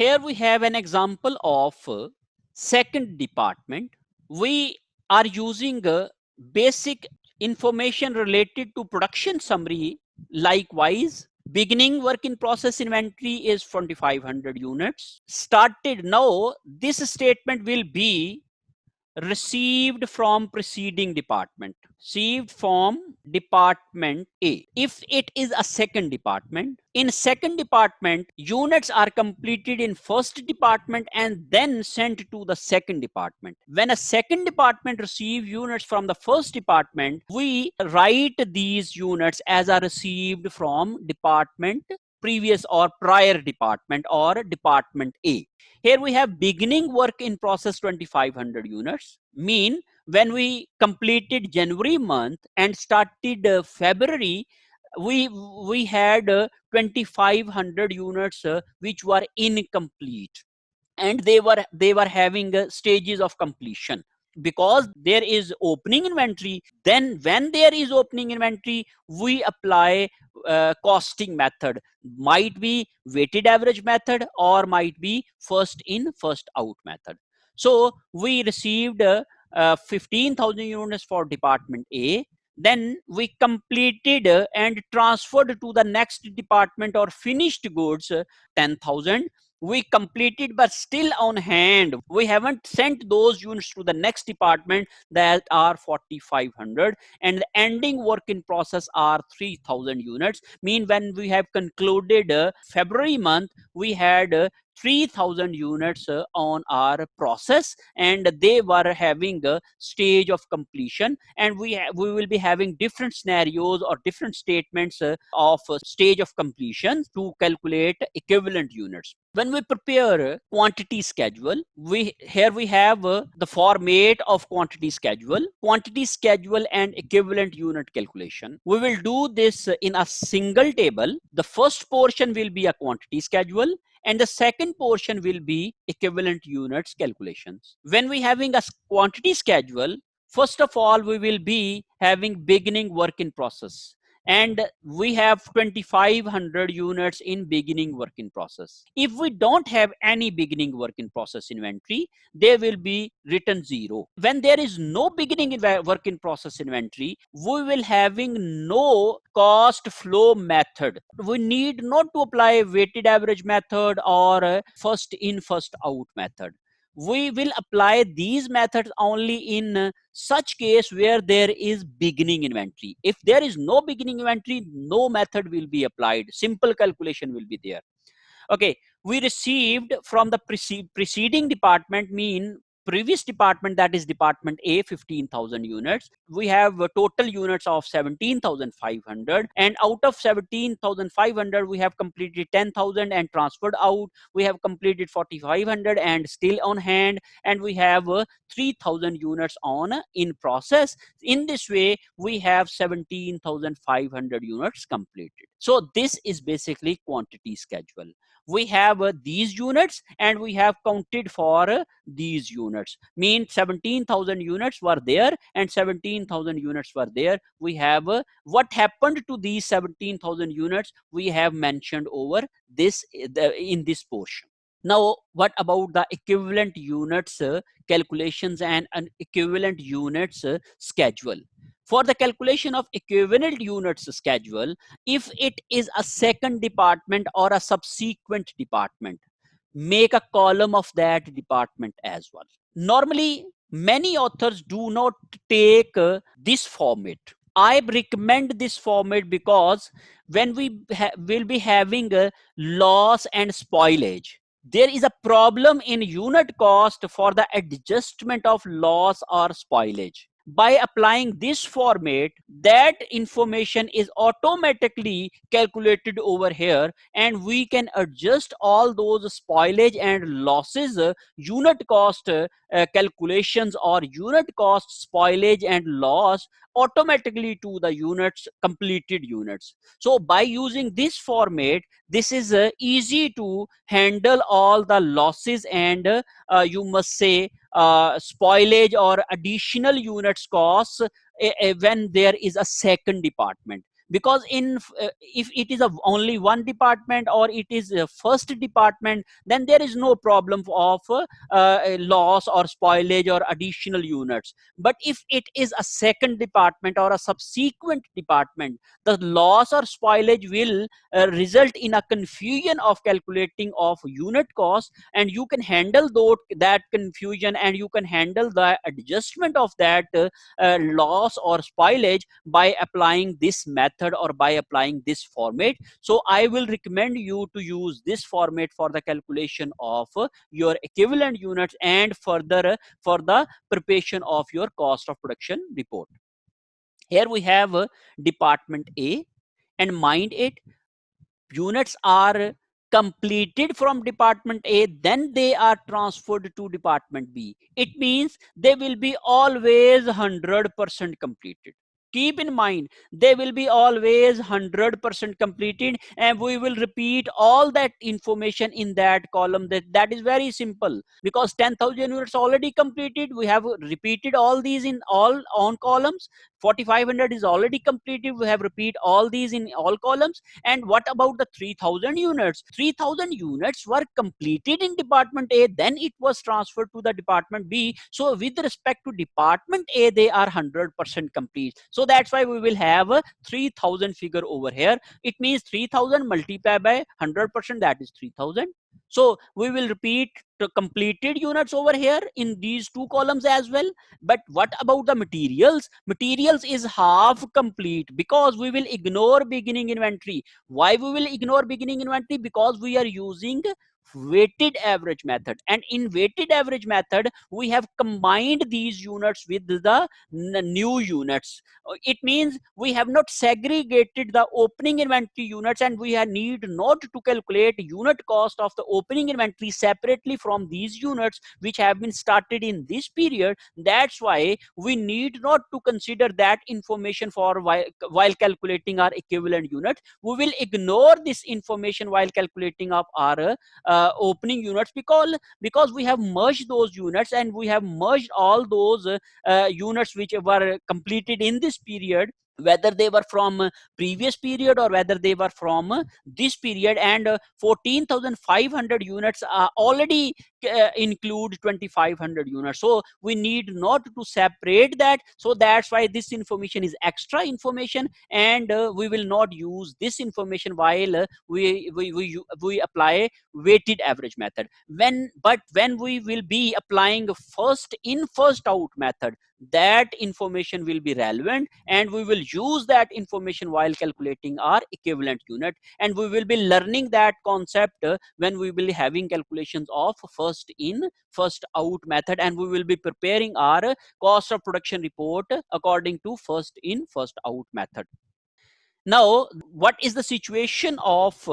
Here we have an example of second department. We are using basic information related to production summary. Likewise, beginning work in process inventory is 2500 units. Started now, this statement will be received from preceding department, received from department A. If it is a second department, in second department, units are completed in first department and then sent to the second department. When a second department receive units from the first department, we write these units as are received from department previous or prior department or department A. Here we have beginning work in process 2500 units. Mean when we completed January month and started February, we had 2500 units which were incomplete, and they were having stages of completion. Because there is opening inventory, then when there is opening inventory, we apply costing method. Might be weighted average method or might be first in first out method. So we received 15,000 units for department A. Then we completed and transferred to the next department or finished goods 10,000. We completed but still on hand, we haven't sent those units to the next department, that are 4500, and the ending work in process are 3000 units. Mean when we have concluded February month, we had 3000 units on our process, and they were having a stage of completion. And we will be having different scenarios or different statements of stage of completion to calculate equivalent units. When we prepare quantity schedule, we have the format of quantity schedule and equivalent unit calculation. We will do this in a single table. The first portion will be a quantity schedule and the second portion will be equivalent units calculations. When we having a quantity schedule, first of all, we will be having beginning work in process, and we have 2500 units in beginning work in process. If we don't have any beginning work in process inventory, they will be written 0. When there is no beginning work in process inventory, we will having no cost flow method. We need not to apply weighted average method or first in first out method. We will apply these methods only in such case where there is beginning inventory. If there is no beginning inventory, no method will be applied. Simple calculation will be there. Okay, we received from the preceding department, mean previous department, that is department A, 15,000 units. We have total units of 17,500, and out of 17,500 we have completed 10,000 and transferred out. We have completed 4,500 and still on hand, and we have 3,000 units on in process. In this way we have 17,500 units completed. So this is basically quantity schedule. We have these units and we have counted for these units. Mean 17,000 units were there and 17,000 units were there. We have what happened to these 17,000 units, we have mentioned over this in this portion. Now, what about the equivalent units calculations and an equivalent units schedule? For the calculation of equivalent units schedule, if it is a second department or a subsequent department, make a column of that department as well. Normally, many authors do not take this format. I recommend this format because when we will be having a loss and spoilage, there is a problem in unit cost for the adjustment of loss or spoilage. By applying this format, that information is automatically calculated over here, and we can adjust all those spoilage and losses unit cost calculations or unit cost spoilage and loss automatically to the units, completed units. So by using this format, this is easy to handle all the losses and you must say spoilage or additional units costs when there is a second department. because if it is only one department or it is a first department, then there is no problem of loss or spoilage or additional units. But if it is a second department or a subsequent department, the loss or spoilage will result in a confusion of calculating of unit cost, and you can handle that confusion, and you can handle the adjustment of that loss or spoilage by applying this method or by applying this format. So I will recommend you to use this format for the calculation of your equivalent units and further for the preparation of your cost of production report. Here we have department A, and mind it, units are completed from department A, then they are transferred to department B. It means they will be always 100% completed. Keep in mind, they will be always 100% completed, and we will repeat all that information in that column. That is very simple, because 10,000 units already completed. We have repeated all these in all on columns. 4,500 is already completed. We have repeat all these in all columns. And what about the 3,000 units? 3,000 units were completed in department A, then it was transferred to the department B. So with respect to department A, they are 100% complete. So that's why we will have a 3,000 figure over here. It means 3,000 multiplied by 100%, that is 3,000. So we will repeat the completed units over here in these two columns as well. But what about the materials? Materials is half complete, because we will ignore beginning inventory. Why we will ignore beginning inventory? Because we are using weighted average method, and in weighted average method we have combined these units with the new units. It means we have not segregated the opening inventory units, and we need not to calculate unit cost of the opening inventory separately from these units which have been started in this period. That's why we need not to consider that information for while calculating our equivalent unit. We will ignore this information while calculating of our opening units, because we have merged those units, and we have merged all those units which were completed in this period, whether they were from previous period or whether they were from this period. And 14,500 units already include 2,500 units, so we need not to separate that. So that's why this information is extra information, and we will not use this information while we apply weighted average method. But when we will be applying first in first out method, that information will be relevant, and we will use that information while calculating our equivalent unit. And we will be learning that concept when we will be having calculations of first in first out method, and we will be preparing our cost of production report according to first in first out method. Now, what is the situation of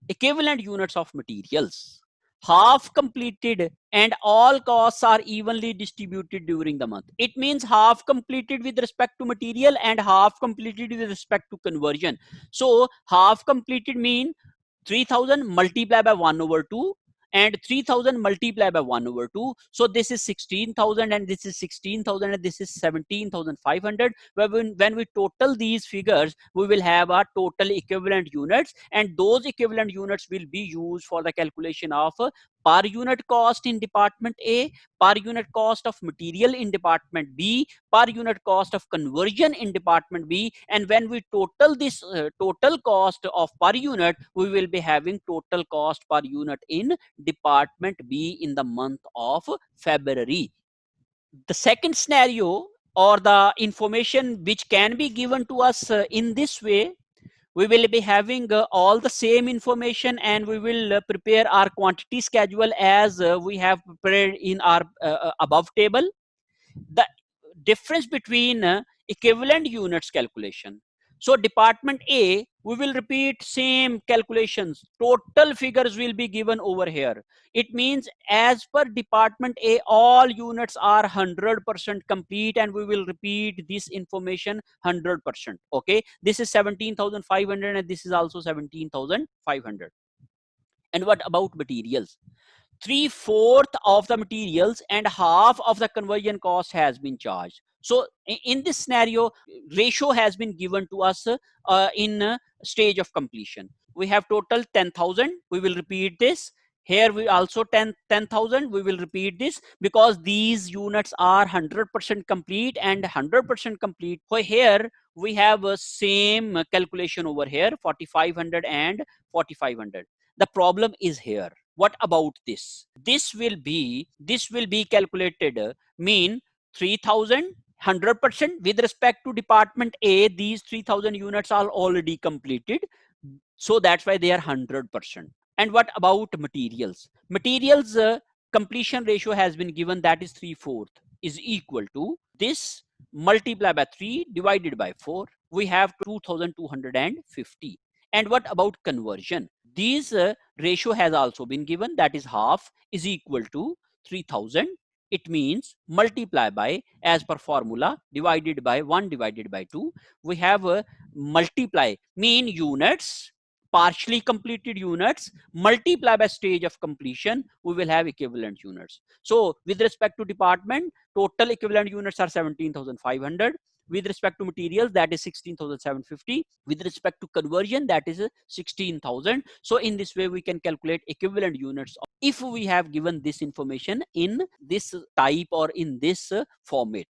equivalent units of materials? Half completed and all costs are evenly distributed during the month. It means half completed with respect to material and half completed with respect to conversion. So half completed mean 3,000 multiplied by 1 over 2, and 3,000 multiplied by 1 over 2. So this is 16,000, and this is 16,000, and this is 17,500. When we total these figures, we will have our total equivalent units, and those equivalent units will be used for the calculation of per unit cost in department A, per unit cost of material in department B, per unit cost of conversion in department B. And when we total this total cost of per unit, we will be having total cost per unit in department B in the month of February. The second scenario, or the information which can be given to us in this way, we will be having all the same information, and we will prepare our quantity schedule as we have prepared in our above table. The difference between equivalent units calculation. So department A, we will repeat same calculations. Total figures will be given over here. It means as per department A, all units are 100% complete, and we will repeat this information 100%. Okay, this is 17,500, and this is also 17,500. And what about materials? 3/4 of the materials and half of the conversion cost has been charged. So in this scenario, ratio has been given to us in stage of completion. We have total 10,000. We will repeat this. Here we also 10,000. We will repeat this because these units are 100% complete and 100% complete. So here we have a same calculation over here, 4,500 and 4,500. The problem is here. What about this? This will be calculated mean 3,000 100% with respect to department A. These 3,000 units are already completed, so that's why they are 100%. And what about materials? Materials completion ratio has been given, that is 3/4 is equal to this multiply by 3 divided by 4. We have 2,250. And what about conversion? These ratio has also been given, that is half is equal to 3,000. It means multiply by, as per formula, divided by 1 divided by 2. We have a multiply mean units, partially completed units, multiply by stage of completion, we will have equivalent units. So with respect to department, total equivalent units are 17,500. With respect to materials, that is 16,750. With respect to conversion, that is 16,000. So in this way, we can calculate equivalent units if we have given this information in this type or in this format.